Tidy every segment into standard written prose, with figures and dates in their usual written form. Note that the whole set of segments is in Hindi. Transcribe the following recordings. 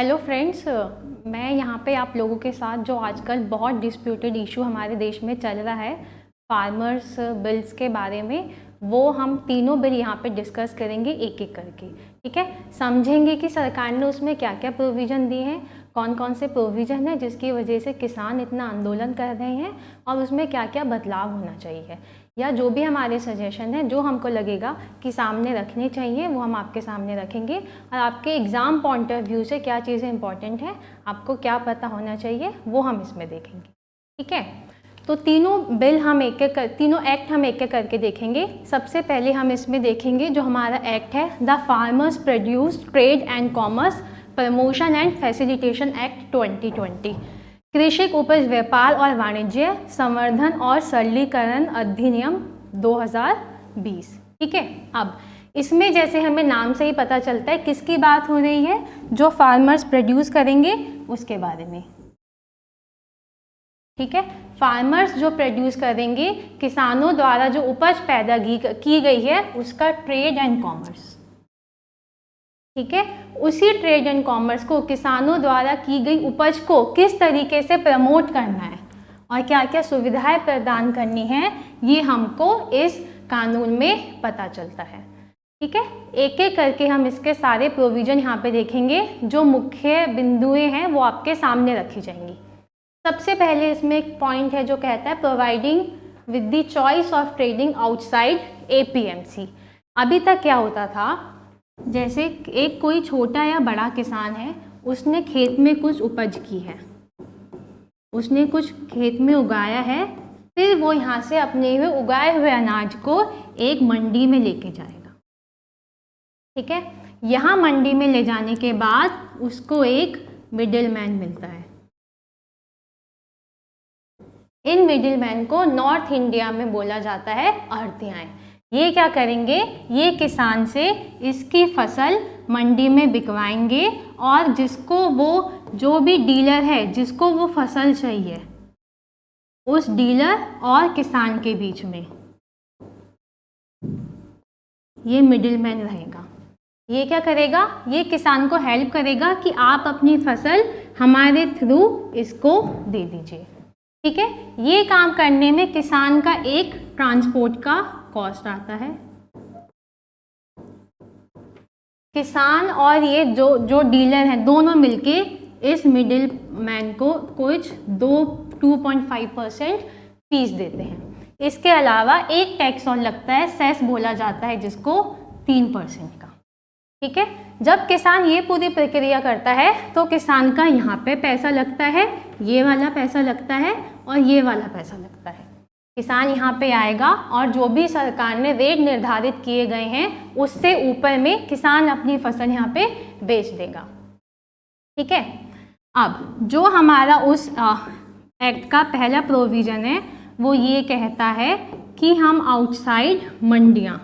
हेलो फ्रेंड्स, मैं यहाँ पे आप लोगों के साथ जो आजकल बहुत डिस्प्यूटेड इशू हमारे देश में चल रहा है फार्मर्स बिल्स के बारे में, वो हम तीनों बिल यहाँ पे डिस्कस करेंगे एक एक करके। ठीक है, समझेंगे कि सरकार ने उसमें क्या क्या प्रोविज़न दिए हैं, कौन कौन से प्रोविज़न है जिसकी वजह से किसान इतना आंदोलन कर रहे हैं और उसमें क्या क्या बदलाव होना चाहिए, या जो भी हमारे सजेशन है जो हमको लगेगा कि सामने रखने चाहिए वो हम आपके सामने रखेंगे। और आपके एग्ज़ाम पॉइंट ऑफ व्यू से क्या चीज़ें इंपॉर्टेंट है, आपको क्या पता होना चाहिए, वो हम इसमें देखेंगे। ठीक है, तो तीनों बिल हम तीनों एक्ट हम एक एक करके देखेंगे। सबसे पहले हम इसमें देखेंगे जो हमारा एक्ट है, the farmers produce trade and commerce promotion and facilitation act 2020, कृषि उपज व्यापार और वाणिज्य संवर्धन और सरलीकरण अधिनियम 2020। ठीक है, अब इसमें जैसे हमें नाम से ही पता चलता है किसकी बात हो रही है, जो फार्मर्स प्रोड्यूस करेंगे उसके बारे में। ठीक है, फार्मर्स जो प्रोड्यूस करेंगे, किसानों द्वारा जो उपज पैदा की गई है उसका ट्रेड एंड कॉमर्स। ठीक है, उसी ट्रेड एंड कॉमर्स को, किसानों द्वारा की गई उपज को किस तरीके से प्रमोट करना है और क्या क्या सुविधाएं प्रदान करनी है, ये हमको इस कानून में पता चलता है। ठीक है, एक एक करके हम इसके सारे प्रोविजन यहाँ पे देखेंगे। जो मुख्य बिंदुएं हैं वो आपके सामने रखी जाएंगी। सबसे पहले इसमें एक पॉइंट है जो कहता है providing with the choice of trading outside APMC। अभी तक क्या होता था, जैसे एक कोई छोटा या बड़ा किसान है, उसने खेत में कुछ उपज की है, उसने कुछ खेत में उगाया है, फिर वो यहाँ से अपने हुए उगाए हुए अनाज को एक मंडी में लेके जाएगा। ठीक है, यहाँ मंडी में ले जाने के बाद उसको एक मिडिल मैन मिलता है। इन मिडिल मैन को नॉर्थ इंडिया में बोला जाता है अड़तियाएँ। ये क्या करेंगे, ये किसान से इसकी फसल मंडी में बिकवाएंगे और जिसको वो, जो भी डीलर है जिसको वो फसल चाहिए, उस डीलर और किसान के बीच में ये मिडिल मैन रहेगा। ये क्या करेगा, ये किसान को हेल्प करेगा कि आप अपनी फसल हमारे थ्रू इसको दे दीजिए। ठीक है, ये काम करने में किसान का एक ट्रांसपोर्ट का कॉस्ट आता है। किसान और ये जो डीलर हैं दोनों मिलके इस मिडिल मैन को कुछ 2.5% फीस देते हैं। इसके अलावा एक टैक्स और लगता है, सेस बोला जाता है जिसको, 3% का। ठीक है, जब किसान ये पूरी प्रक्रिया करता है तो किसान का यहाँ पे पैसा लगता है, ये वाला पैसा लगता है और ये वाला पैसा लगता है। किसान यहाँ पे आएगा और जो भी सरकार ने रेट निर्धारित किए गए हैं उससे ऊपर में किसान अपनी फसल यहाँ पे बेच देगा। ठीक है, अब जो हमारा उस एक्ट का पहला प्रोविज़न है वो ये कहता है कि हम आउटसाइड मंडियाँ,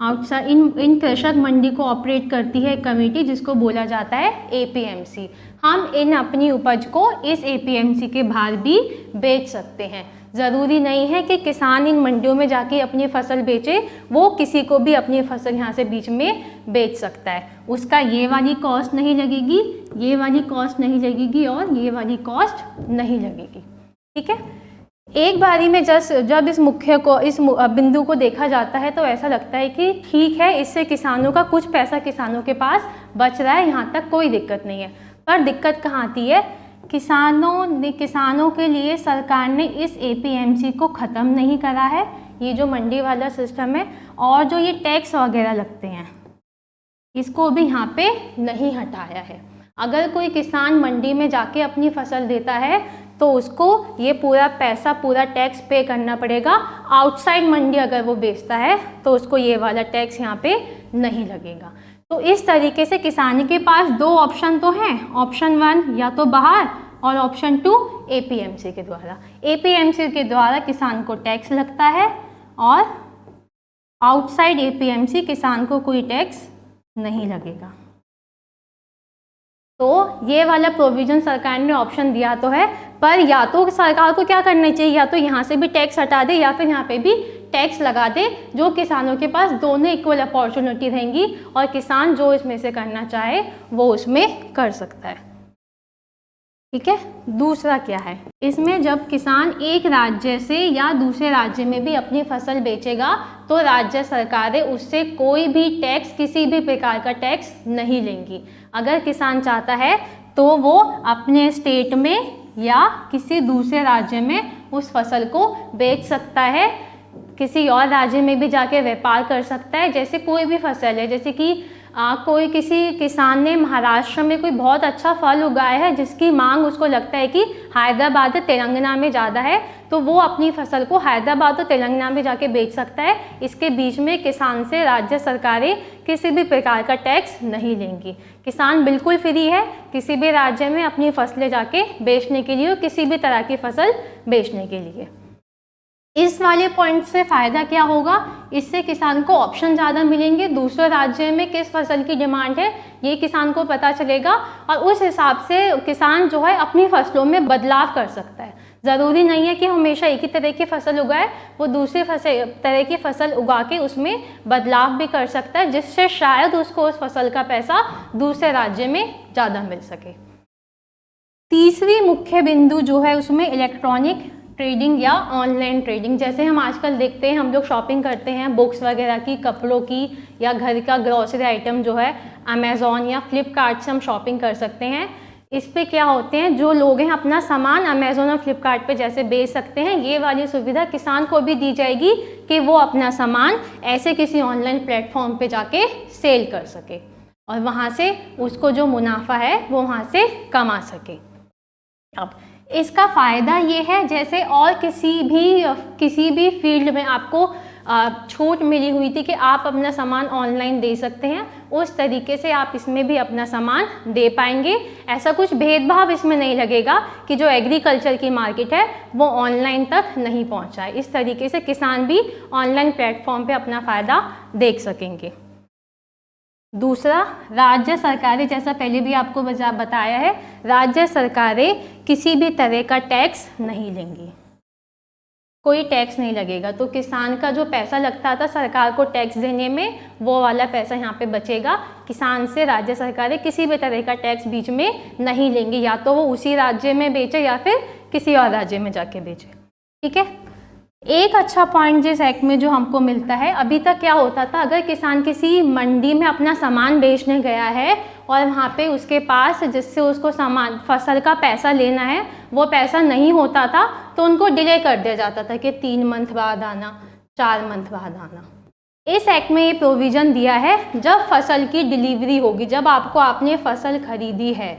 आउटसाइड इन कृषक मंडी को ऑपरेट करती है कमेटी जिसको बोला जाता है APMC। हम इन अपनी उपज को इस APMC के बाहर भी बेच सकते हैं। ज़रूरी नहीं है कि किसान इन मंडियों में जाके अपनी फसल बेचे, वो किसी को भी अपनी फसल यहाँ से बीच में बेच सकता है। उसका ये वाली कॉस्ट नहीं लगेगी, ये वाली कॉस्ट नहीं लगेगी और ये वाली कॉस्ट नहीं लगेगी। ठीक है, एक बारी में जब इस बिंदु को देखा जाता है तो ऐसा लगता है कि ठीक है, इससे किसानों का कुछ पैसा किसानों के पास बच रहा है, यहाँ तक कोई दिक्कत नहीं है। पर दिक्कत कहाँ आती है, किसानों के लिए सरकार ने इस APMC को ख़त्म नहीं करा है, ये जो मंडी वाला सिस्टम है, और जो ये टैक्स वगैरह लगते हैं इसको भी यहाँ पे नहीं हटाया है। अगर कोई किसान मंडी में जाके अपनी फसल देता है तो उसको ये पूरा पैसा, पूरा टैक्स पे करना पड़ेगा। आउटसाइड मंडी अगर वो बेचता है तो उसको ये वाला टैक्स यहाँ पे नहीं लगेगा। तो इस तरीके से किसान के पास दो ऑप्शन तो हैं, ऑप्शन 1 या तो बाहर और ऑप्शन 2 APMC के द्वारा। APMC के द्वारा किसान को टैक्स लगता है और आउटसाइड APMC किसान को कोई टैक्स नहीं लगेगा। तो ये वाला प्रोविज़न सरकार ने ऑप्शन दिया तो है, पर या तो सरकार को क्या करना चाहिए, या तो यहाँ से भी टैक्स हटा दे या फिर यहाँ पे भी टैक्स लगा दे, जो किसानों के पास दोनों इक्वल अपॉर्चुनिटी रहेंगी और किसान जो इसमें से करना चाहे वो उसमें कर सकता है। ठीक है। दूसरा क्या है, इसमें जब किसान एक राज्य से या दूसरे राज्य में भी अपनी फसल बेचेगा तो राज्य सरकारें उससे कोई भी टैक्स, किसी भी प्रकार का टैक्स नहीं लेंगी। अगर किसान चाहता है तो वो अपने स्टेट में या किसी दूसरे राज्य में उस फसल को बेच सकता है, किसी और राज्य में भी जाके व्यापार कर सकता है। जैसे कोई भी फसल है, जैसे कि कोई किसी किसान ने महाराष्ट्र में कोई बहुत अच्छा फल उगाया है जिसकी मांग उसको लगता है कि हैदराबाद तेलंगाना में ज़्यादा है, तो वो अपनी फसल को हैदराबाद और तेलंगाना में जाके बेच सकता है। इसके बीच में किसान से राज्य सरकारें किसी भी प्रकार का टैक्स नहीं लेंगी। किसान बिल्कुल फ्री है किसी भी राज्य में अपनी फसलें जाके बेचने के लिए और किसी भी तरह की फसल बेचने के लिए। इस वाले पॉइंट से फ़ायदा क्या होगा, इससे किसान को ऑप्शन ज़्यादा मिलेंगे, दूसरे राज्य में किस फसल की डिमांड है ये किसान को पता चलेगा और उस हिसाब से किसान जो है अपनी फसलों में बदलाव कर सकता है। ज़रूरी नहीं है कि हमेशा एक ही तरह की फसल उगाए, वो दूसरी तरह की फसल उगा के उसमें बदलाव भी कर सकता है, जिससे शायद उसको उस फसल का पैसा दूसरे राज्य में ज़्यादा मिल सके। तीसरी मुख्य बिंदु जो है उसमें इलेक्ट्रॉनिक ट्रेडिंग या ऑनलाइन ट्रेडिंग। जैसे हम आजकल देखते हैं, हम लोग शॉपिंग करते हैं बुक्स वगैरह की, कपड़ों की या घर का ग्रॉसरी आइटम जो है अमेज़ॉन या फ्लिपकार्ट से हम शॉपिंग कर सकते हैं। इस पे क्या होते हैं, जो लोग हैं अपना सामान अमेज़ॉन और फ्लिपकार्ट पे जैसे बेच सकते हैं, ये वाली सुविधा किसान को भी दी जाएगी कि वो अपना सामान ऐसे किसी ऑनलाइन प्लेटफॉर्म पे जाके सेल कर सके और वहाँ से उसको जो मुनाफा है वो वहाँ से कमा सके। अब इसका फ़ायदा ये है, जैसे और किसी भी फील्ड में आपको छूट मिली हुई थी कि आप अपना सामान ऑनलाइन दे सकते हैं, उस तरीके से आप इसमें भी अपना सामान दे पाएंगे। ऐसा कुछ भेदभाव इसमें नहीं लगेगा कि जो एग्रीकल्चर की मार्केट है वो ऑनलाइन तक नहीं पहुंचा है। इस तरीके से किसान भी ऑनलाइन प्लेटफॉर्म पे अपना फ़ायदा देख सकेंगे। दूसरा, राज्य सरकारें, जैसा पहले भी आपको बताया है, राज्य सरकारें किसी भी तरह का टैक्स नहीं लेंगी, कोई टैक्स नहीं लगेगा। तो किसान का जो पैसा लगता था सरकार को टैक्स देने में, वो वाला पैसा यहाँ पे बचेगा। किसान से राज्य सरकारें किसी भी तरह का टैक्स बीच में नहीं लेंगी, या तो वो उसी राज्य में बेचे या फिर किसी और राज्य में जाके बेचे। ठीक है। एक अच्छा पॉइंट जिस एक्ट में जो हमको मिलता है, अभी तक क्या होता था, अगर किसान किसी मंडी में अपना सामान बेचने गया है और वहाँ पे उसके पास जिससे उसको सामान फसल का पैसा लेना है वो पैसा नहीं होता था, तो उनको डिले कर दिया जाता था कि 3 मंथ बाद आना, 4 मंथ बाद आना। इस एक्ट में ये प्रोविज़न दिया है, जब फसल की डिलीवरी होगी, जब आपने फसल खरीदी है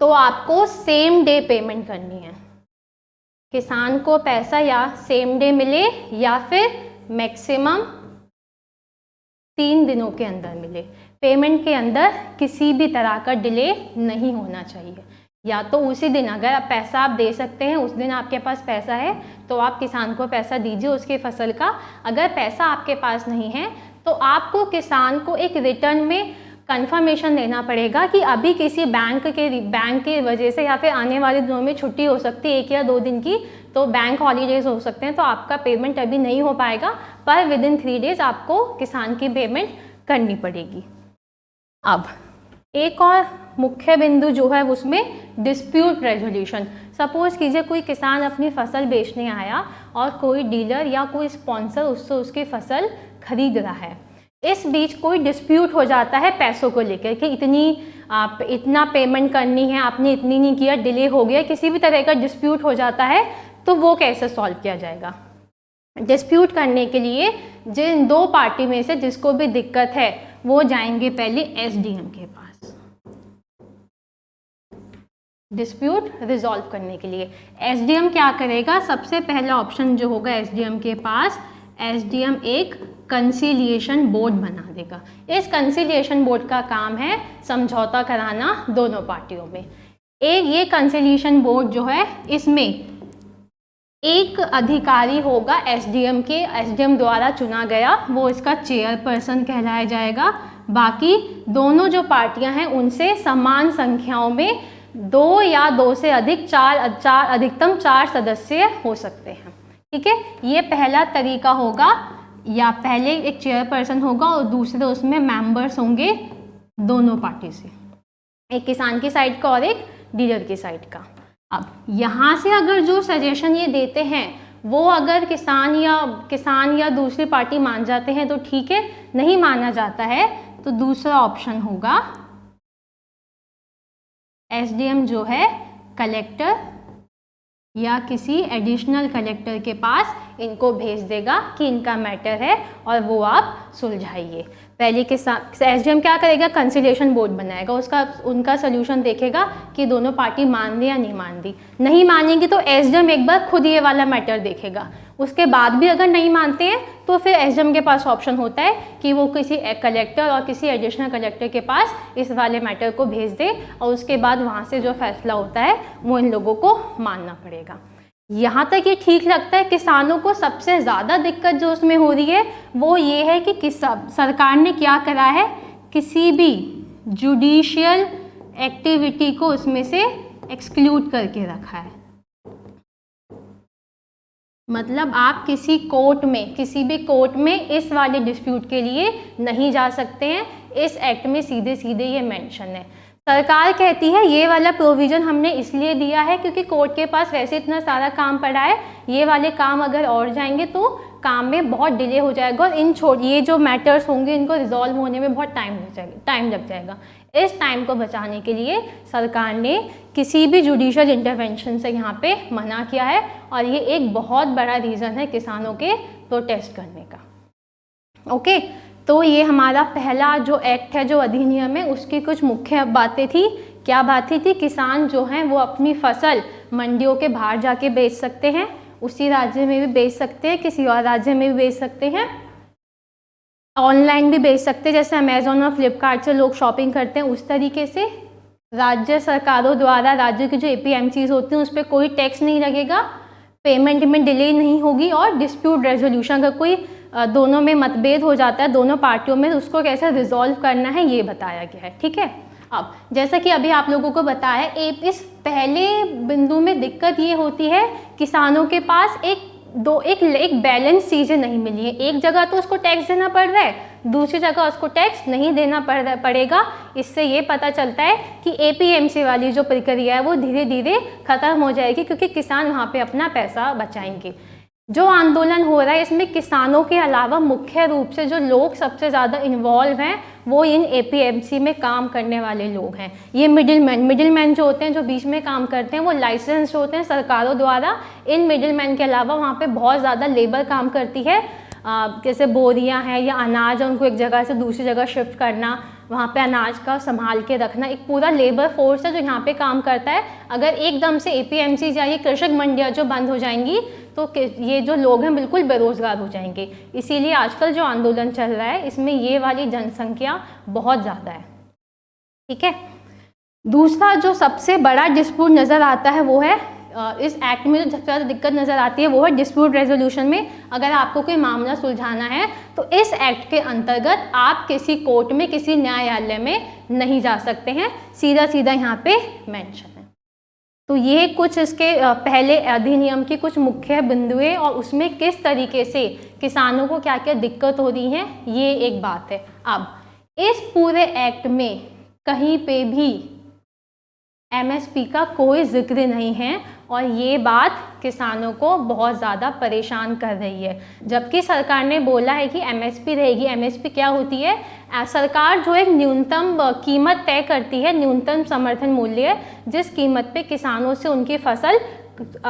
तो आपको सेम डे पेमेंट करनी है। किसान को पैसा या सेम डे मिले या फिर मैक्सिमम 3 दिनों के अंदर मिले। पेमेंट के अंदर किसी भी तरह का डिले नहीं होना चाहिए। या तो उसी दिन अगर पैसा आप दे सकते हैं, उस दिन आपके पास पैसा है तो आप किसान को पैसा दीजिए उसकी फसल का। अगर पैसा आपके पास नहीं है तो आपको किसान को एक रिटर्न में कंफर्मेशन देना पड़ेगा कि अभी किसी बैंक की वजह से या फिर आने वाले दिनों में छुट्टी हो सकती है 1 या 2 दिन की, तो बैंक हॉलीडेज हो सकते हैं, तो आपका पेमेंट अभी नहीं हो पाएगा, पर विदिन 3 डेज आपको किसान की पेमेंट करनी पड़ेगी। अब एक और मुख्य बिंदु जो है उसमें डिस्प्यूट रेजोल्यूशन। सपोज कीजिए कोई किसान अपनी फसल बेचने आया और कोई डीलर या कोई स्पॉन्सर उससे उसकी फसल खरीद रहा है। इस बीच कोई डिस्प्यूट हो जाता है पैसों को लेकर कि इतना पेमेंट करनी है, आपने इतनी नहीं किया, डिले हो गया, किसी भी तरह का डिस्प्यूट हो जाता है, तो वो कैसे सॉल्व किया जाएगा। डिस्प्यूट करने के लिए जिन 2 पार्टी में से जिसको भी दिक्कत है वो जाएंगे पहले एसडीएम के पास डिस्प्यूट रिजॉल्व करने के लिए। एसडीएम क्या करेगा, सबसे पहला ऑप्शन जो होगा एसडीएम के पास, एसडीएम एक कंसिलिएशन बोर्ड बना देगा। इस कंसिलिएशन बोर्ड का काम है समझौता कराना दोनों पार्टियों में। ये कंसिलिएशन बोर्ड जो है, इसमें एक अधिकारी होगा एसडीएम द्वारा चुना गया, वो इसका चेयरपर्सन कहलाया जाएगा। बाकी दोनों जो पार्टियां हैं उनसे समान संख्याओं में 2 या 2 से अधिक 4 अधिकतम 4 सदस्य हो सकते हैं। ठीक है, ये पहला तरीका होगा, या पहले एक चेयरपर्सन होगा और दूसरे उसमें मेंबर्स होंगे दोनों पार्टी से, एक किसान की साइड का और एक डीलर की साइड का। अब यहाँ से अगर जो सजेशन ये देते हैं वो अगर किसान या दूसरी पार्टी मान जाते हैं तो ठीक है, नहीं माना जाता है तो दूसरा ऑप्शन होगा एसडीएम जो है कलेक्टर या किसी एडिशनल कलेक्टर के पास इनको भेज देगा कि इनका मैटर है और वो आप सुलझाइए। पहले एसडीएम क्या करेगा, कंसिलिएशन बोर्ड बनाएगा, उनका सोल्यूशन देखेगा कि दोनों पार्टी मान दी या नहीं मान दी। नहीं मानेंगी तो एसडीएम एक बार खुद ये वाला मैटर देखेगा, उसके बाद भी अगर नहीं मानते हैं तो फिर एसडीएम के पास ऑप्शन होता है कि वो किसी कलेक्टर और किसी एडिशनल कलेक्टर के पास इस वाले मैटर को भेज दे और उसके बाद वहाँ से जो फैसला होता है वो इन लोगों को मानना पड़ेगा। यहाँ तक ये ठीक लगता है। किसानों को सबसे ज़्यादा दिक्कत जो उसमें हो रही है वो ये है कि सरकार ने क्या करा है, किसी भी जुडिशियल एक्टिविटी को उसमें से एक्सक्लूड करके रखा है। मतलब आप किसी भी कोर्ट में इस वाले डिस्प्यूट के लिए नहीं जा सकते हैं। इस एक्ट में सीधे सीधे ये मेंशन है। सरकार कहती है ये वाला प्रोविज़न हमने इसलिए दिया है क्योंकि कोर्ट के पास वैसे इतना सारा काम पड़ा है, ये वाले काम अगर और जाएंगे तो काम में बहुत डिले हो जाएगा और ये जो मैटर्स होंगे इनको रिजॉल्व होने में बहुत टाइम लग जाएगा। इस टाइम को बचाने के लिए सरकार ने किसी भी जुडिशियल इंटरवेंशन से यहाँ पे मना किया है और ये एक बहुत बड़ा रीज़न है किसानों के प्रोटेस्ट करने का। ओके, तो ये हमारा पहला जो एक्ट है, जो अधिनियम है, उसकी कुछ मुख्य बातें थी। क्या बातें थी? किसान जो हैं वो अपनी फसल मंडियों के बाहर जाके बेच सकते हैं, उसी राज्य में भी बेच सकते हैं, किसी और राज्य में भी बेच सकते हैं, ऑनलाइन भी बेच सकते हैं, जैसे अमेज़ॉन और फ्लिपकार्ट से लोग शॉपिंग करते हैं उस तरीके से। राज्य सरकारों द्वारा राज्य की जो APMCs होती हैं उस पर कोई टैक्स नहीं लगेगा, पेमेंट में डिले नहीं होगी और डिस्प्यूट रेजोल्यूशन का कोई दोनों में मतभेद हो जाता है दोनों पार्टियों में, उसको कैसे रिजॉल्व करना है ये बताया गया है। ठीक है, अब जैसा कि अभी आप लोगों को बताया, इस पहले बिंदु में दिक्कत ये होती है किसानों के पास एक बैलेंस चीज़ें नहीं मिली है। एक जगह तो उसको टैक्स देना पड़ रहा है, दूसरी जगह उसको टैक्स नहीं देना पड़ेगा। इससे ये पता चलता है कि APMC वाली जो प्रक्रिया है वो धीरे धीरे ख़त्म हो जाएगी क्योंकि किसान वहाँ पे अपना पैसा बचाएंगे। जो आंदोलन हो रहा है इसमें किसानों के अलावा मुख्य रूप से जो लोग सबसे ज़्यादा इन्वॉल्व हैं वो इन APMC में काम करने वाले लोग हैं। ये मिडिलमैन जो होते हैं, जो बीच में काम करते हैं, वो लाइसेंस होते हैं सरकारों द्वारा। इन मिडिलमैन के अलावा वहाँ पे बहुत ज़्यादा लेबर काम करती है, जैसे बोरियां हैं या अनाज है उनको एक जगह से दूसरी जगह शिफ्ट करना, वहाँ पे अनाज का संभाल के रखना, एक पूरा लेबर फोर्स है जो यहाँ पे काम करता है। अगर एकदम से APMC या ये कृषक मंडियाँ जो बंद हो जाएंगी तो ये जो लोग हैं बिल्कुल बेरोज़गार हो जाएंगे। इसीलिए आजकल जो आंदोलन चल रहा है इसमें ये वाली जनसंख्या बहुत ज़्यादा है। ठीक है, दूसरा जो सबसे बड़ा डिस्प्यूट नज़र आता है वो है इस एक्ट में जो सबसे ज़्यादा दिक्कत नज़र आती है वो है डिस्प्यूट रेजोल्यूशन में। अगर आपको कोई मामला सुलझाना है तो इस एक्ट के अंतर्गत आप किसी कोर्ट में, किसी न्यायालय में नहीं जा सकते हैं, सीधा सीधा यहाँ पे मेंशन है। तो ये कुछ इसके पहले अधिनियम की कुछ मुख्य बिंदुएं और उसमें किस तरीके से किसानों को क्या क्या दिक्कत हो रही है ये एक बात है। अब इस पूरे एक्ट में कहीं पे भी MSP का कोई जिक्र नहीं है और ये बात किसानों को बहुत ज़्यादा परेशान कर रही है। जबकि सरकार ने बोला है कि MSP रहेगी। MSP क्या होती है? सरकार जो एक न्यूनतम कीमत तय करती है, न्यूनतम समर्थन मूल्य, जिस कीमत पे किसानों से उनकी फसल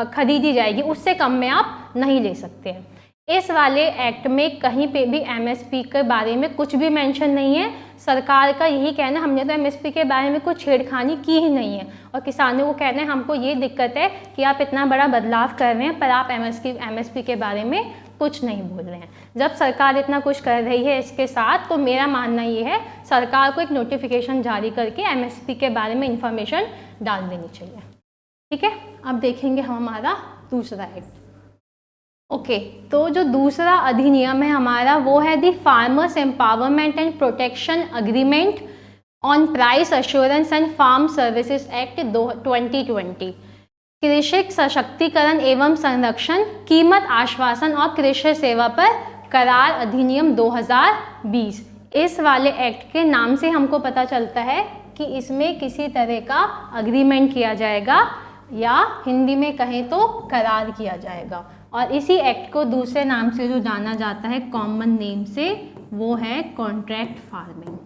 खरीदी जाएगी उससे कम में आप नहीं ले सकते हैं। इस वाले एक्ट में कहीं पे भी MSP के बारे में कुछ भी मेंशन नहीं है। सरकार का यही कहना है हमने तो MSP के बारे में कुछ छेड़खानी की ही नहीं है और किसानों को कहना है हमको ये दिक्कत है कि आप इतना बड़ा बदलाव कर रहे हैं पर आप MSP के बारे में कुछ नहीं बोल रहे हैं। जब सरकार इतना कुछ कर रही है इसके साथ, तो मेरा मानना ये है सरकार को एक नोटिफिकेशन जारी करके MSP के बारे में इंफॉर्मेशन डाल देनी चाहिए। ठीक है, अब देखेंगे हम हमारा दूसरा एक्ट। ओके, तो जो दूसरा अधिनियम है हमारा वो है the farmers empowerment and protection agreement on price assurance and farm services act 2020। कृषक सशक्तिकरण एवं संरक्षण, कीमत आश्वासन और कृषि सेवा पर करार अधिनियम 2020। इस वाले एक्ट के नाम से हमको पता चलता है कि इसमें किसी तरह का अग्रीमेंट किया जाएगा या हिंदी में कहें तो करार किया जाएगा। और इसी एक्ट को दूसरे नाम से जो जाना जाता है कॉमन नेम से, वो है कॉन्ट्रैक्ट फार्मिंग।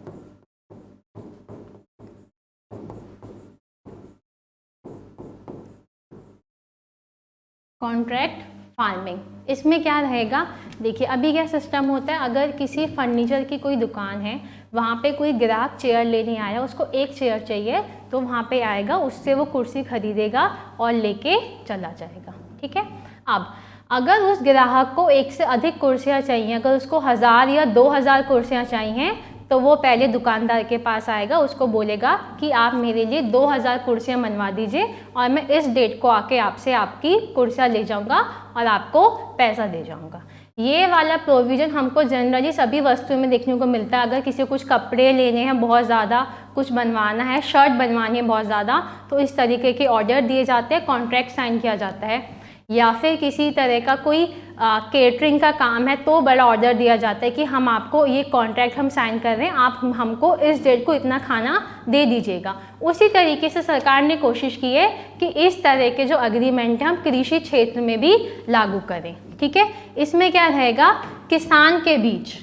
कॉन्ट्रैक्ट फार्मिंग, इसमें क्या रहेगा, देखिए अभी क्या सिस्टम होता है, अगर किसी फर्नीचर की कोई दुकान है, वहाँ पे कोई ग्राहक चेयर लेने आया, उसको एक चेयर चाहिए, तो वहाँ पे आएगा, उससे वो कुर्सी खरीदेगा और लेके चला जाएगा। ठीक है। अब अगर उस ग्राहक को एक से अधिक कुर्सियाँ चाहिए, अगर उसको 1000 या 2000 कुर्सियाँ चाहिए, तो वो पहले दुकानदार के पास आएगा, उसको बोलेगा कि आप मेरे लिए 2000 कुर्सियाँ मनवा दीजिए और मैं इस डेट को आके आपसे आपकी कुर्सियाँ ले जाऊंगा और आपको पैसा दे जाऊंगा। ये वाला प्रोविज़न हमको जनरली सभी वस्तुओं में देखने को मिलता है। अगर किसी को कुछ कपड़े लेने हैं बहुत ज़्यादा, कुछ बनवाना है, शर्ट बनवानी है बहुत ज़्यादा, तो इस तरीके के ऑर्डर दिए जाते हैं, कॉन्ट्रैक्ट साइन किया जाता है। या फिर किसी तरह का कोई केटरिंग का काम है तो बड़ा ऑर्डर दिया जाता है कि हम आपको ये कॉन्ट्रैक्ट हम साइन कर रहे हैं, आप हमको इस डेट को इतना खाना दे दीजिएगा। उसी तरीके से सरकार ने कोशिश की है कि इस तरह के जो अग्रीमेंट हैं हम कृषि क्षेत्र में भी लागू करें। ठीक है। इसमें क्या रहेगा, किसान के बीच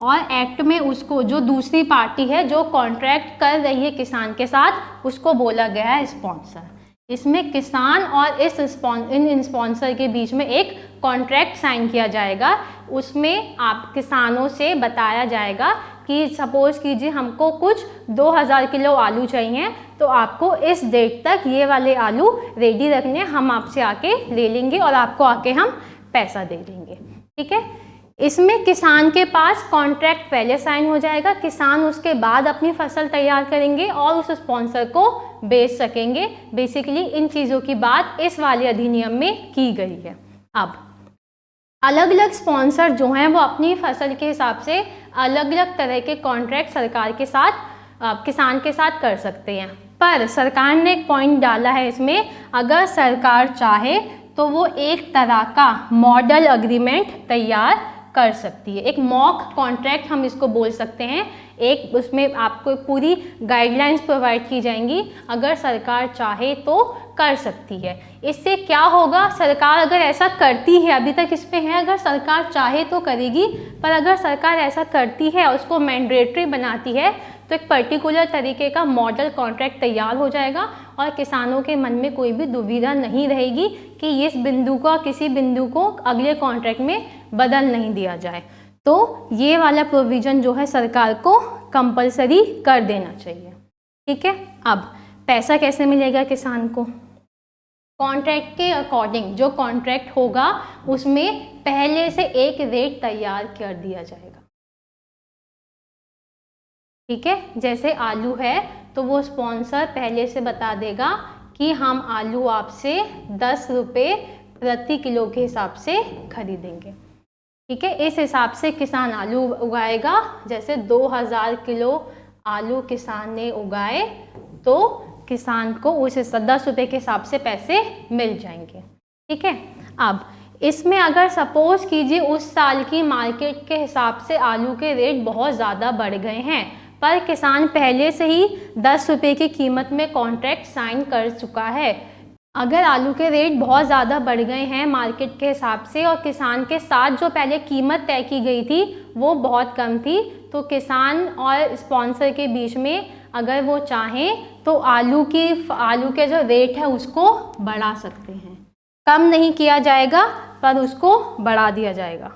और एक्ट में उसको जो दूसरी पार्टी है जो कॉन्ट्रैक्ट कर रही है किसान के साथ, उसको बोला गया है स्पॉन्सर। इसमें किसान और इन स्पॉन्सर के बीच में एक कॉन्ट्रैक्ट साइन किया जाएगा। उसमें आप किसानों से बताया जाएगा कि सपोज़ कीजिए हमको कुछ 2000 किलो आलू चाहिए, तो आपको इस डेट तक ये वाले आलू रेडी रखने, हम आपसे आके ले लेंगे और आपको आके हम पैसा दे देंगे। ठीक है। इसमें किसान के पास कॉन्ट्रैक्ट पहले साइन हो जाएगा, किसान उसके बाद अपनी फसल तैयार करेंगे और उस स्पॉन्सर को बेच सकेंगे। बेसिकली इन चीज़ों की बात इस वाले अधिनियम में की गई है। अब अलग अलग स्पॉन्सर जो हैं वो अपनी फसल के हिसाब से अलग अलग तरह के कॉन्ट्रैक्ट सरकार के साथ, किसान के साथ कर सकते हैं। पर सरकार ने एक पॉइंट डाला है इसमें, अगर सरकार चाहे तो वो एक तरह का मॉडल अग्रीमेंट तैयार कर सकती है। एक मॉक कॉन्ट्रैक्ट हम इसको बोल सकते हैं। एक उसमें आपको पूरी गाइडलाइंस प्रोवाइड की जाएंगी, अगर सरकार चाहे तो कर सकती है। इससे क्या होगा, सरकार अगर ऐसा करती है, अभी तक इसमें है अगर सरकार चाहे तो करेगी, पर अगर सरकार ऐसा करती है और उसको मैंडेटरी बनाती है तो एक पर्टिकुलर तरीके का मॉडल कॉन्ट्रैक्ट तैयार हो जाएगा और किसानों के मन में कोई भी दुविधा नहीं रहेगी कि इस बिंदु को किसी बिंदु को अगले कॉन्ट्रैक्ट में बदल नहीं दिया जाए। तो ये वाला प्रोविज़न जो है सरकार को कंपलसरी कर देना चाहिए। ठीक है। अब पैसा कैसे मिलेगा किसान को, कॉन्ट्रैक्ट के अकॉर्डिंग जो कॉन्ट्रैक्ट होगा उसमें पहले से एक रेट तैयार कर दिया जाएगा। ठीक है। जैसे आलू है तो वो स्पॉन्सर पहले से बता देगा कि हम आलू आपसे 10 रुपये प्रति किलो के हिसाब से खरीदेंगे। ठीक है। इस हिसाब से किसान आलू उगाएगा। जैसे 2000 किलो आलू किसान ने उगाए तो किसान को उस 10 रुपये के हिसाब से पैसे मिल जाएंगे। ठीक है। अब इसमें अगर सपोज कीजिए उस साल की मार्केट के हिसाब से आलू के रेट बहुत ज़्यादा बढ़ गए हैं, पर किसान पहले से ही 10 रुपये की कीमत में कॉन्ट्रैक्ट साइन कर चुका है। अगर आलू के रेट बहुत ज़्यादा बढ़ गए हैं मार्केट के हिसाब से और किसान के साथ जो पहले कीमत तय की गई थी वो बहुत कम थी, तो किसान और स्पॉन्सर के बीच में अगर वो चाहें तो आलू के जो रेट है उसको बढ़ा सकते हैं। कम नहीं किया जाएगा पर उसको बढ़ा दिया जाएगा।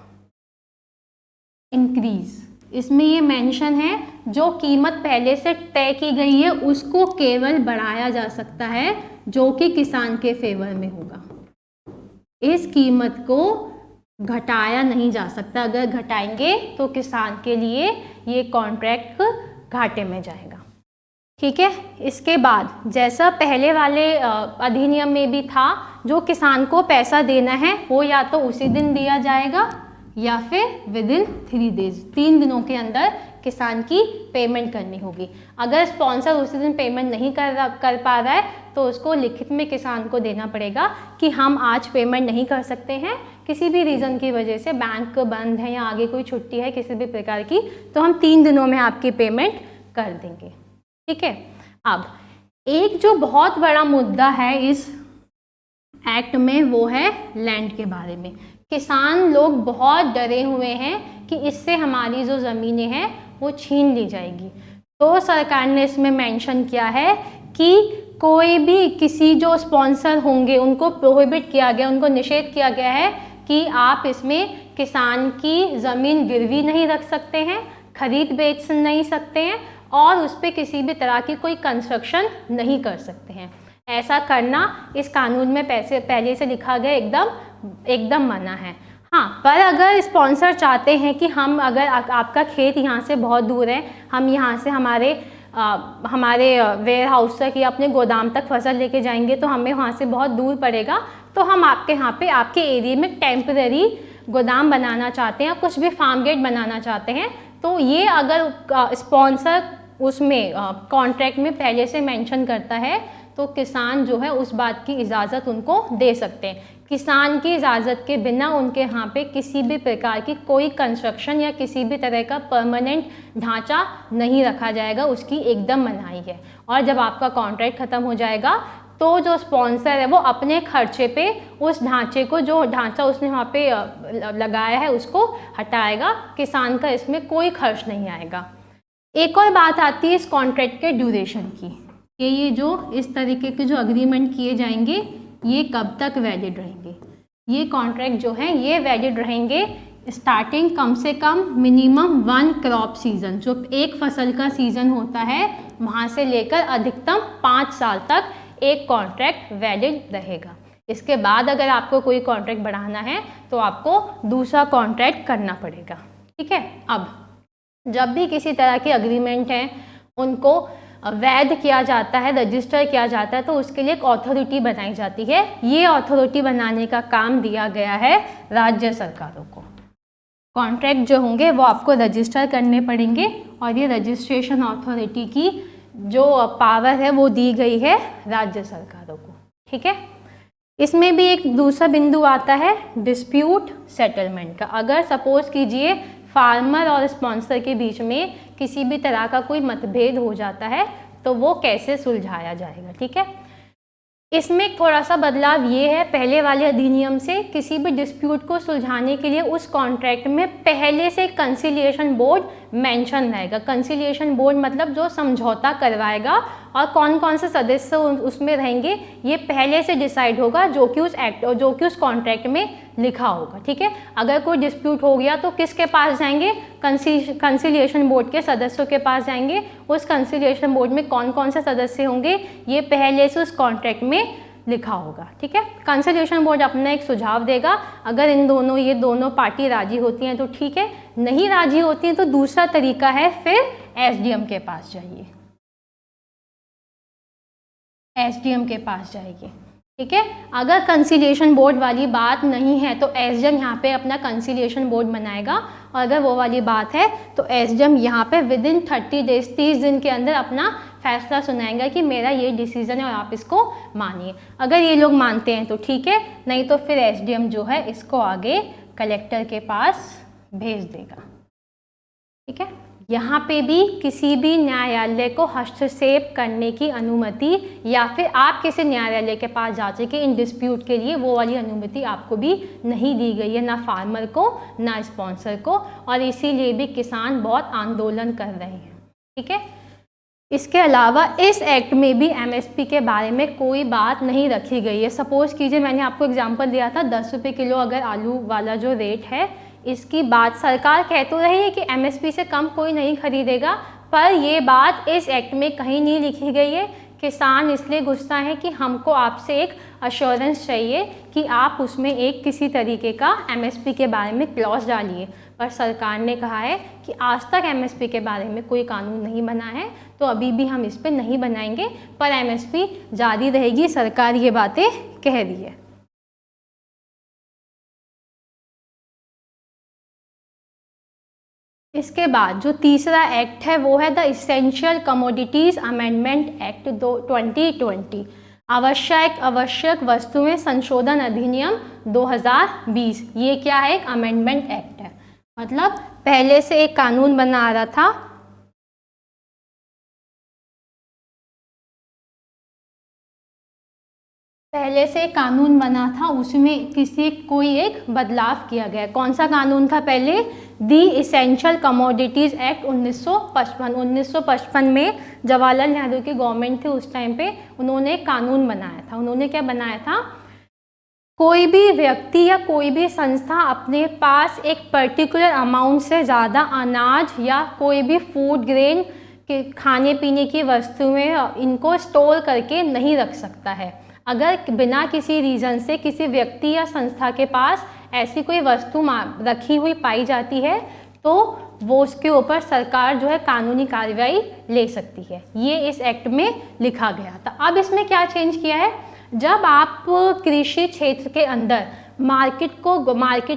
इंक्रीज, इसमें ये मेंशन है जो कीमत पहले से तय की गई है उसको केवल बढ़ाया जा सकता है जो कि किसान के फेवर में होगा। इस कीमत को घटाया नहीं जा सकता, अगर घटाएंगे तो किसान के लिए ये कॉन्ट्रैक्ट घाटे में जाएगा। ठीक है। इसके बाद जैसा पहले वाले अधिनियम में भी था, जो किसान को पैसा देना है वो या तो उसी दिन दिया जाएगा या फिर विदिन 3 days, 3 दिनों के अंदर किसान की पेमेंट करनी होगी। अगर स्पॉन्सर उसी दिन पेमेंट नहीं कर पा रहा है तो उसको लिखित में किसान को देना पड़ेगा कि हम आज पेमेंट नहीं कर सकते हैं, किसी भी रीज़न की वजह से बैंक बंद है या आगे कोई छुट्टी है किसी भी प्रकार की, तो हम 3 दिनों में आपकी पेमेंट कर देंगे। ठीक है। अब एक जो बहुत बड़ा मुद्दा है इस एक्ट में वो है लैंड के बारे में। किसान लोग बहुत डरे हुए हैं कि इससे हमारी जो ज़मीनें हैं वो छीन ली जाएगी। तो सरकार ने इसमें मेंशन किया है कि कोई भी किसी जो स्पॉन्सर होंगे उनको प्रोहिबिट किया गया, उनको निषेध किया गया है कि आप इसमें किसान की ज़मीन गिरवी नहीं रख सकते हैं, खरीद बेच नहीं सकते हैं और उस पर किसी भी तरह की कोई कंस्ट्रक्शन नहीं कर सकते हैं। ऐसा करना इस कानून में पहले से लिखा गया एकदम मना है। हाँ, पर अगर स्पॉन्सर चाहते हैं कि हम अगर आपका खेत यहाँ से बहुत दूर है, हम यहाँ से हमारे वेयर हाउस तक या अपने गोदाम तक फसल लेके जाएंगे तो हमें वहाँ से बहुत दूर पड़ेगा, तो हम आपके यहाँ पे आपके एरिया में टेम्पररी गोदाम बनाना चाहते हैं, कुछ भी फार्म गेट बनाना चाहते हैं, तो ये अगर स्पॉन्सर उसमें कॉन्ट्रैक्ट में पहले से मेंशन करता है तो किसान जो है उस बात की इजाज़त उनको दे सकते हैं। किसान की इजाज़त के बिना उनके यहाँ पे किसी भी प्रकार की कोई कंस्ट्रक्शन या किसी भी तरह का परमानेंट ढांचा नहीं रखा जाएगा, उसकी एकदम मनाही है। और जब आपका कॉन्ट्रैक्ट ख़त्म हो जाएगा तो जो स्पॉन्सर है वो अपने खर्चे पे उस ढांचे को, जो ढांचा उसने वहाँ पे लगाया है, उसको हटाएगा। किसान का इसमें कोई खर्च नहीं आएगा। एक और बात आती है इस कॉन्ट्रैक्ट के ड्यूरेशन की, कि ये जो इस तरीके के जो अग्रीमेंट किए जाएंगे ये कब तक वैलिड रहेंगे। ये कॉन्ट्रैक्ट जो है ये वैलिड रहेंगे स्टार्टिंग कम से कम मिनिमम 1 क्रॉप सीज़न, जो एक फसल का सीज़न होता है, वहाँ से लेकर अधिकतम 5 साल तक एक कॉन्ट्रैक्ट वैलिड रहेगा। इसके बाद अगर आपको कोई कॉन्ट्रैक्ट बढ़ाना है तो आपको दूसरा कॉन्ट्रैक्ट करना पड़ेगा। ठीक है। अब जब भी किसी तरह के अग्रीमेंट हैं उनको वैध किया जाता है, रजिस्टर किया जाता है, तो उसके लिए एक अथॉरिटी बनाई जाती है। ये अथॉरिटी बनाने का काम दिया गया है राज्य सरकारों को। कॉन्ट्रैक्ट जो होंगे वो आपको रजिस्टर करने पड़ेंगे और ये रजिस्ट्रेशन अथॉरिटी की जो पावर है वो दी गई है राज्य सरकारों को। ठीक है। इसमें भी एक दूसरा बिंदु आता है डिस्प्यूट सेटलमेंट का। अगर सपोज कीजिए फार्मर और स्पॉन्सर के बीच में किसी भी तरह का कोई मतभेद हो जाता है तो वो कैसे सुलझाया जाएगा। ठीक है। इसमें थोड़ा सा बदलाव ये है, पहले वाले अधिनियम से किसी भी डिस्प्यूट को सुलझाने के लिए उस कॉन्ट्रैक्ट में पहले से कंसिलिएशन बोर्ड मेंशन रहेगा। कंसिलिएशन बोर्ड मतलब जो समझौता करवाएगा और कौन कौन से सदस्य उसमें रहेंगे ये पहले से डिसाइड होगा, जो कि उस कॉन्ट्रैक्ट में लिखा होगा। ठीक है। अगर कोई डिस्प्यूट हो गया तो किसके पास जाएंगे? कंसिलिएशन बोर्ड के सदस्यों के पास जाएंगे। उस कंसिलिएशन बोर्ड में कौन कौन से सदस्य होंगे ये पहले से उस कॉन्ट्रैक्ट में लिखा होगा। ठीक है। कंसिलिएशन बोर्ड अपना एक सुझाव देगा, अगर ये दोनों पार्टी राजी होती हैं तो ठीक है, नहीं राजी होती हैं तो दूसरा तरीका है फिर एसडीएम के पास जाइए, एसडीएम के पास जाइए। ठीक है। अगर कंसिलिएशन बोर्ड वाली बात नहीं है तो एसडीएम यहाँ पे अपना कंसिलिएशन बोर्ड बनाएगा, और अगर वो वाली बात है तो एसडीएम यहाँ पे विदिन 30 डेज 30 दिन के अंदर अपना फैसला सुनाएगा कि मेरा ये डिसीजन है और आप इसको मानिए। अगर ये लोग मानते हैं तो ठीक है, नहीं तो फिर एसडीएम जो है इसको आगे कलेक्टर के पास भेज देगा। ठीक है। यहाँ पे भी किसी भी न्यायालय को हस्तक्षेप करने की अनुमति या फिर आप किसी न्यायालय के पास जा सके इन डिस्प्यूट के लिए, वो वाली अनुमति आपको भी नहीं दी गई है, ना फार्मर को ना स्पॉन्सर को, और इसीलिए भी किसान बहुत आंदोलन कर रहे हैं। ठीक है। इसके अलावा इस एक्ट में भी एमएसपी के बारे में कोई बात नहीं रखी गई है। सपोज कीजिए मैंने आपको एग्जांपल दिया था 10 रुपये किलो अगर आलू वाला जो रेट है, इसकी बात सरकार कह तो रही है कि एमएसपी से कम कोई नहीं खरीदेगा, पर ये बात इस एक्ट में कहीं नहीं लिखी गई है। किसान इसलिए गुस्सा है कि हमको आपसे एक अश्योरेंस चाहिए कि आप उसमें एक किसी तरीके का एमएसपी के बारे में क्लॉज डालिए, पर सरकार ने कहा है कि आज तक एमएसपी के बारे में कोई कानून नहीं बना है, तो अभी भी हम इस पर नहीं बनाएंगे, पर एमएसपी जारी रहेगी, सरकार ये बातें कह रही है। इसके बाद जो तीसरा एक्ट है वो है the essential commodities amendment act 2020, आवश्यक वस्तुएं संशोधन अधिनियम 2020। ये क्या है? एक अमेंडमेंट एक्ट है। मतलब पहले से एक कानून बना आ रहा था, उसमें कोई एक बदलाव किया गया। कौन सा कानून था पहले? दी इसेंशियल कमोडिटीज़ एक्ट 1955 में जवाहरलाल नेहरू की गवर्नमेंट थी उस टाइम पे, उन्होंने एक कानून बनाया था। उन्होंने क्या बनाया था? कोई भी व्यक्ति या कोई भी संस्था अपने पास एक पर्टिकुलर अमाउंट से ज़्यादा अनाज या कोई भी फूड ग्रेन के खाने पीने की वस्तुएं इनको स्टोर करके नहीं रख सकता है। अगर बिना किसी रीज़न से किसी व्यक्ति या संस्था के पास ऐसी कोई वस्तु रखी हुई पाई जाती है तो वो उसके ऊपर सरकार जो है कानूनी कार्रवाई ले सकती है। ये इस एक्ट में लिखा गया था। अब इसमें क्या चेंज किया है? जब आप कृषि क्षेत्र के अंदर मार्केट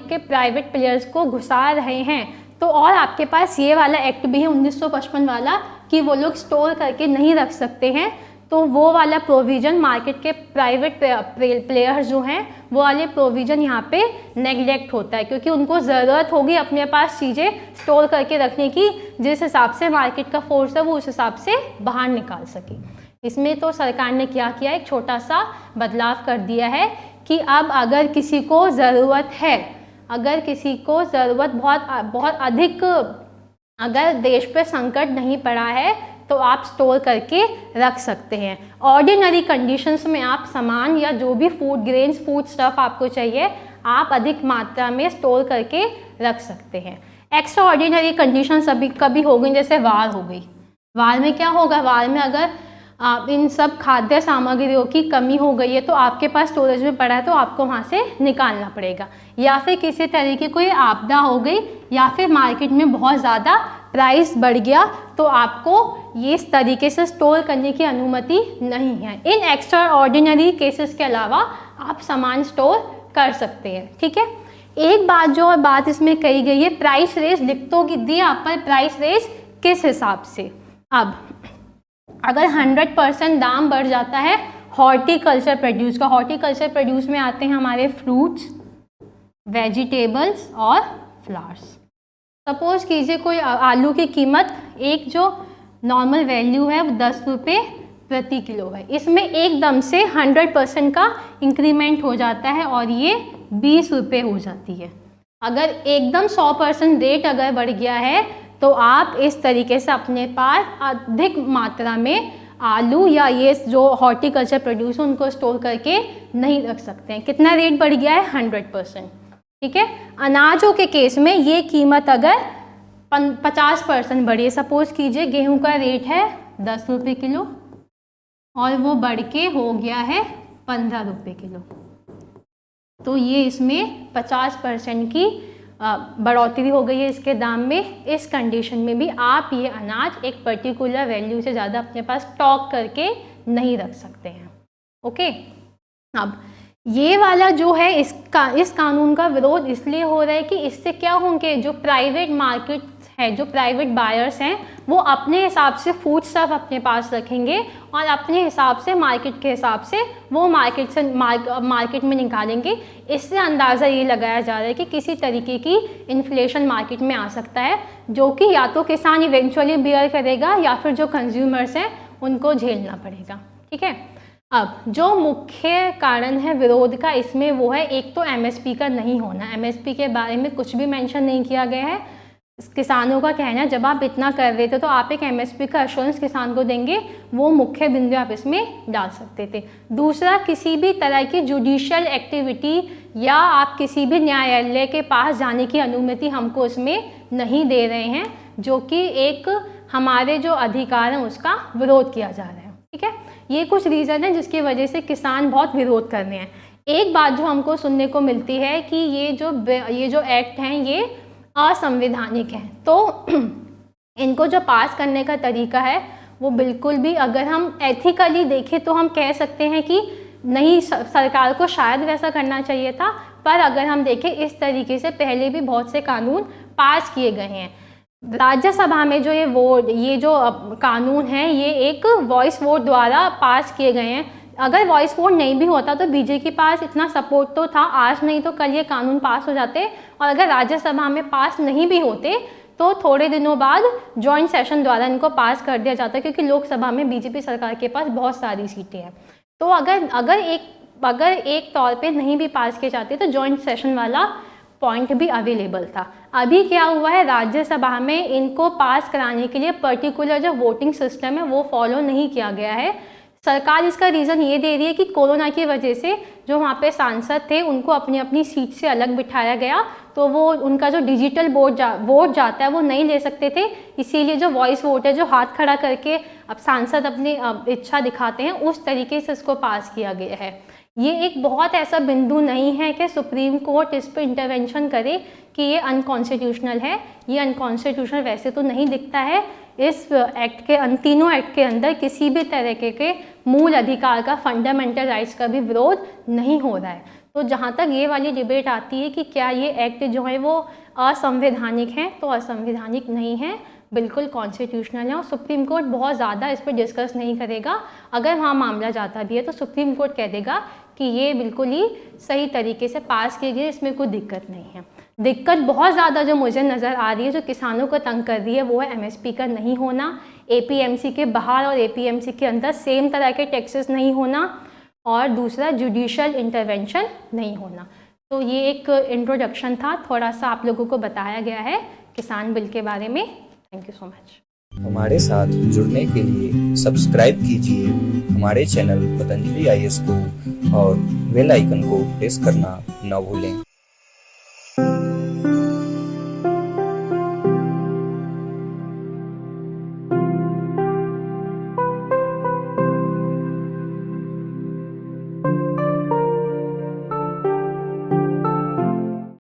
के प्राइवेट प्लेयर्स को घुसा रहे हैं तो और आपके पास ये वाला एक्ट भी है 1955 वाला कि वो लोग स्टोर करके नहीं रख सकते हैं, तो वो वाला प्रोविज़न मार्केट के प्राइवेट प्लेयर्स जो हैं वो वाले प्रोविज़न यहाँ पे नेगलेक्ट होता है, क्योंकि उनको ज़रूरत होगी अपने पास चीज़ें स्टोर करके रखने की, जिस हिसाब से मार्केट का फोर्स है वो उस हिसाब से बाहर निकाल सके। इसमें तो सरकार ने क्या किया, एक छोटा सा बदलाव कर दिया है कि अब अगर किसी को ज़रूरत है, बहुत अधिक, अगर देश पे संकट नहीं पड़ा है तो आप स्टोर करके रख सकते हैं। ऑर्डिनरी कंडीशंस में आप सामान या जो भी फूड ग्रेन्स, फूड स्टफ आपको चाहिए, आप अधिक मात्रा में स्टोर करके रख सकते हैं। एक्स्ट्रा ऑर्डिनरी कंडीशंस अभी कभी हो गई, जैसे वार हो गई। वार में क्या होगा? वार में अगर इन सब खाद्य सामग्रियों की कमी हो गई है तो आपके पास स्टोरेज में पड़ा है तो आपको वहाँ से निकालना पड़ेगा, या फिर किसी तरह की कोई आपदा हो गई, या फिर मार्केट में बहुत ज़्यादा प्राइस बढ़ गया तो आपको ये इस तरीके से स्टोर करने की अनुमति नहीं है। इन एक्स्ट्रा ऑर्डिनरी केसेस के अलावा आप सामान स्टोर कर सकते हैं। ठीक है, एक बात इसमें कही गई है, प्राइस रेस लिख तो दी आप पर, प्राइस रेस किस हिसाब से? अब अगर 100% दाम बढ़ जाता है हॉर्टिकल्चर प्रोड्यूस का, हॉर्टिकल्चर प्रोड्यूस में आते हैं हमारे फ्रूट्स, वेजिटेबल्स और फ्लावर्स। सपोज कीजिए कोई आलू की कीमत, एक जो नॉर्मल वैल्यू है वो 10 रुपये प्रति किलो है, इसमें एकदम से 100% का इंक्रीमेंट हो जाता है और ये 20 रुपये हो जाती है। अगर एकदम 100% रेट अगर बढ़ गया है तो आप इस तरीके से अपने पास अधिक मात्रा में आलू या ये जो हॉर्टिकल्चर प्रोड्यूस उनको स्टोर करके नहीं रख सकते हैं। कितना रेट बढ़ गया है? 100%। ठीक है, अनाजों के केस में ये कीमत अगर 50% बढ़ी है, सपोज कीजिए गेहूं का रेट है 10 रुपये किलो और वो बढ़ के हो गया है 15 रुपये किलो, तो ये इसमें 50% की बढ़ोतरी हो गई है इसके दाम में। इस कंडीशन में भी आप ये अनाज एक पर्टिकुलर वैल्यू से ज़्यादा अपने पास स्टॉक करके नहीं रख सकते हैं। ओके, अब ये वाला जो है इस कानून का विरोध इसलिए हो रहा है कि इससे क्या होंगे, जो प्राइवेट मार्केट है, जो प्राइवेट बायर्स हैं वो अपने हिसाब से फूड स्टफ अपने पास रखेंगे और अपने हिसाब से मार्केट के हिसाब से वो मार्केट में निकालेंगे। इससे अंदाज़ा ये लगाया जा रहा है कि किसी तरीके की इन्फ्लेशन मार्केट में आ सकता है, जो कि या तो किसान इवेंचुअली बियर करेगा या फिर जो कंज्यूमर्स हैं उनको झेलना पड़ेगा। ठीक है, अब जो मुख्य कारण है विरोध का इसमें वो है, एक तो एमएसपी का नहीं होना। एमएसपी के बारे में कुछ भी मेंशन नहीं किया गया है। किसानों का कहना है जब आप इतना कर रहे थे तो आप एक एमएसपी का एश्योरेंस किसान को देंगे, वो मुख्य बिंदु आप इसमें डाल सकते थे। दूसरा, किसी भी तरह की जुडिशियल एक्टिविटी या आप किसी भी न्यायालय के पास जाने की अनुमति हमको इसमें नहीं दे रहे हैं, जो कि एक हमारे जो अधिकार हैं उसका विरोध किया जा रहा है। ठीक है, ये कुछ रीज़न है जिसकी वजह से किसान बहुत विरोध कर रहे हैं। एक बात जो हमको सुनने को मिलती है कि ये जो एक्ट हैं ये असंवैधानिक हैं, तो इनको जो पास करने का तरीका है वो बिल्कुल भी, अगर हम एथिकली देखें तो हम कह सकते हैं कि नहीं, सरकार को शायद वैसा करना चाहिए था, पर अगर हम देखें इस तरीके से पहले भी बहुत से कानून पास किए गए हैं। राज्यसभा में जो ये जो कानून है ये एक वॉइस वोट द्वारा पास किए गए हैं। अगर वॉइस वोट नहीं भी होता तो बीजेपी के पास इतना सपोर्ट तो था, आज नहीं तो कल ये कानून पास हो जाते। और अगर राज्यसभा में पास नहीं भी होते तो थोड़े दिनों बाद जॉइंट सेशन द्वारा इनको पास कर दिया जाता, क्योंकि लोकसभा में बीजेपी सरकार के पास बहुत सारी सीटें हैं। तो अगर एक तौर पे नहीं भी पास किए जाते तो जॉइंट सेशन वाला पॉइंट भी अवेलेबल था। अभी क्या हुआ है, राज्यसभा में इनको पास कराने के लिए पर्टिकुलर जो वोटिंग सिस्टम है वो फॉलो नहीं किया गया है। सरकार इसका रीज़न ये दे रही है कि कोरोना की वजह से जो वहाँ पे सांसद थे उनको अपनी अपनी सीट से अलग बिठाया गया, तो वो उनका जो डिजिटल वोट जाता है वो नहीं ले सकते थे। इसीलिए जो वॉइस वोट है, जो हाथ खड़ा करके अब सांसद अपनी इच्छा दिखाते हैं, उस तरीके से इसको पास किया गया है। ये एक बहुत ऐसा बिंदु नहीं है कि सुप्रीम कोर्ट इस पर इंटरवेंशन करे कि ये अनकॉन्स्टिट्यूशनल है। ये अनकॉन्स्टिट्यूशनल वैसे तो नहीं दिखता है। इस एक्ट के तीनों एक्ट के अंदर किसी भी तरह के मूल अधिकार का, फंडामेंटल राइट्स का भी विरोध नहीं हो रहा है। तो जहाँ तक ये वाली डिबेट आती है कि क्या ये एक्ट जो है वो असंवैधानिक है, तो असंवैधानिक नहीं है, बिल्कुल कॉन्स्टिट्यूशनल है। और सुप्रीम कोर्ट बहुत ज़्यादा इस पर डिस्कस नहीं करेगा। अगर वहाँ मामला जाता भी है तो सुप्रीम कोर्ट कह देगा कि ये बिल्कुल ही सही तरीके से पास किए गए, इसमें कोई दिक्कत नहीं है। दिक्कत बहुत ज़्यादा जो मुझे नज़र आ रही है, जो किसानों को तंग कर रही है, वो है एमएसपी का नहीं होना, एपीएमसी के बाहर और एपीएमसी के अंदर सेम तरह के टैक्सेस नहीं होना, और दूसरा जुडिशियल इंटरवेंशन नहीं होना। तो ये एक इंट्रोडक्शन था, थोड़ा सा आप लोगों को बताया गया है किसान बिल के बारे में। Thank you so much. हमारे साथ जुड़ने के लिए सब्सक्राइब कीजिए हमारे चैनल पतंजलि IAS को और बेल आइकन को प्रेस करना न भूलें।